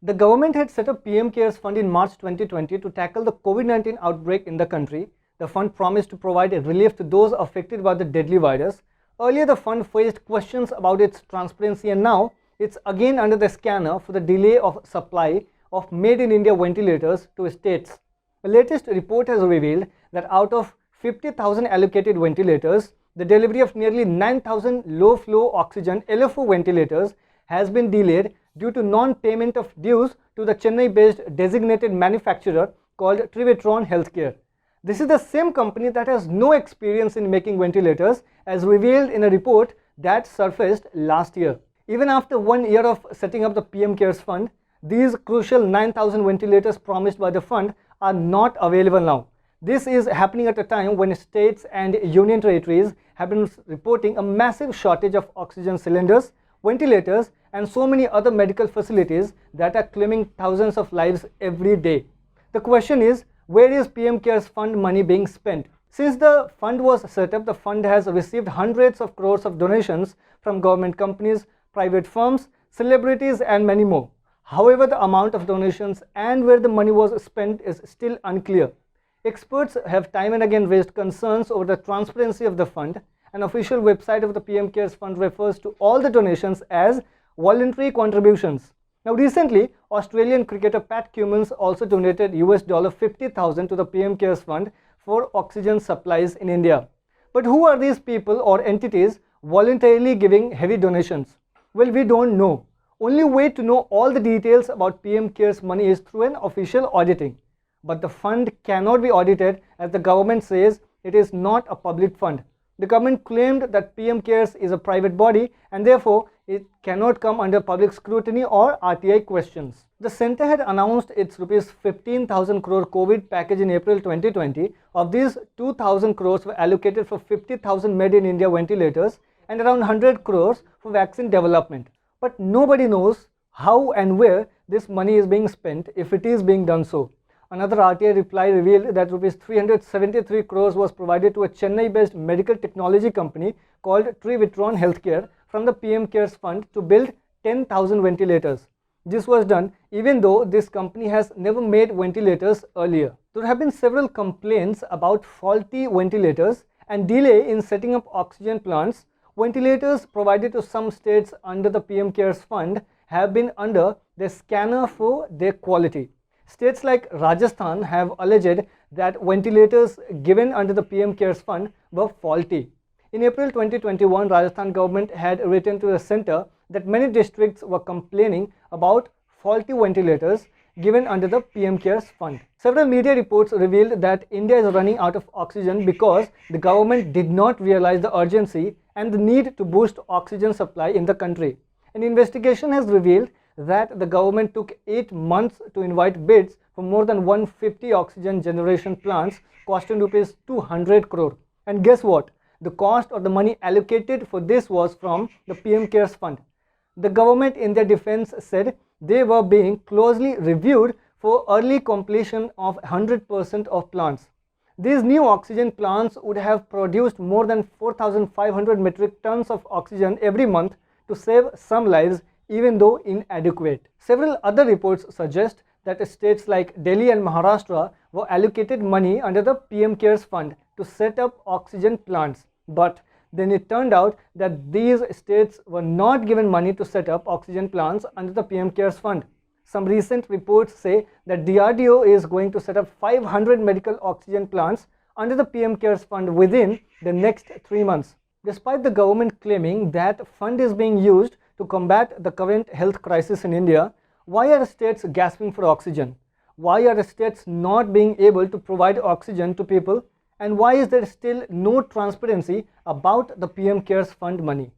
The government had set up PM CARES Fund in March 2020 to tackle the COVID-19 outbreak in the country. The fund promised to provide relief to those affected by the deadly virus. Earlier, the fund faced questions about its transparency, and now it's again under the scanner for the delay of supply of made-in-India ventilators to states. The latest report has revealed that out of 50,000 allocated ventilators, the delivery of nearly 9,000 low-flow oxygen LFO ventilators has been delayed due to non-payment of dues to the Chennai-based designated manufacturer called Trivitron Healthcare. This is the same company that has no experience in making ventilators, as revealed in a report that surfaced last year. Even after 1 year of setting up the PM CARES Fund, these crucial 9,000 ventilators promised by the fund are not available now. This is happening at a time when states and union territories have been reporting a massive shortage of oxygen cylinders, ventilators, and so many other medical facilities that are claiming thousands of lives every day. The question is, where is PM CARES Fund money being spent? Since the fund was set up, the fund has received hundreds of crores of donations from government companies, private firms, celebrities, and many more. However, the amount of donations and where the money was spent is still unclear. Experts have time and again raised concerns over the transparency of the fund. An official website of the PM CARES Fund refers to all the donations as voluntary contributions. Now, recently, Australian cricketer Pat Cummins also donated $50,000 to the PM CARES Fund for oxygen supplies in India. But who are these people or entities voluntarily giving heavy donations? Well, we don't know. Only way to know all the details about PM CARES money is through an official auditing. But the fund cannot be audited, as the government says it is not a public fund. The government claimed that PM CARES is a private body and therefore it cannot come under public scrutiny or RTI questions. The centre had announced its Rs 15,000 crore COVID package in April 2020. Of these, 2,000 crores were allocated for 50,000 made-in-India ventilators and around 100 crores for vaccine development. But nobody knows how and where this money is being spent, if it is being done so. Another RTI reply revealed that Rs 373 crores was provided to a Chennai-based medical technology company called Trivitron Healthcare from the PM CARES Fund to build 10,000 ventilators. This was done even though this company has never made ventilators earlier. There have been several complaints about faulty ventilators and delay in setting up oxygen plants. Ventilators provided to some states under the PM CARES Fund have been under the scanner for their quality. States like Rajasthan have alleged that ventilators given under the PM CARES Fund were faulty. In April 2021, Rajasthan government had written to the centre that many districts were complaining about faulty ventilators given under the PM CARES Fund. Several media reports revealed that India is running out of oxygen because the government did not realize the urgency and the need to boost oxygen supply in the country. An investigation has revealed that the government took 8 months to invite bids for more than 150 oxygen generation plants costing Rs 200 crore. And guess what? The cost or the money allocated for this was from the PM CARES Fund. The government in their defense said they were being closely reviewed for early completion of 100% of plants. These new oxygen plants would have produced more than 4,500 metric tons of oxygen every month to save some lives, even though inadequate. Several other reports suggest that states like Delhi and Maharashtra were allocated money under the PM CARES Fund to set up oxygen plants. But then it turned out that these states were not given money to set up oxygen plants under the PM CARES Fund. Some recent reports say that DRDO is going to set up 500 medical oxygen plants under the PM CARES Fund within the next 3 months. Despite the government claiming that fund is being used to combat the current health crisis in India, why are states gasping for oxygen? Why are states not being able to provide oxygen to people? And why is there still no transparency about the PM CARES Fund money?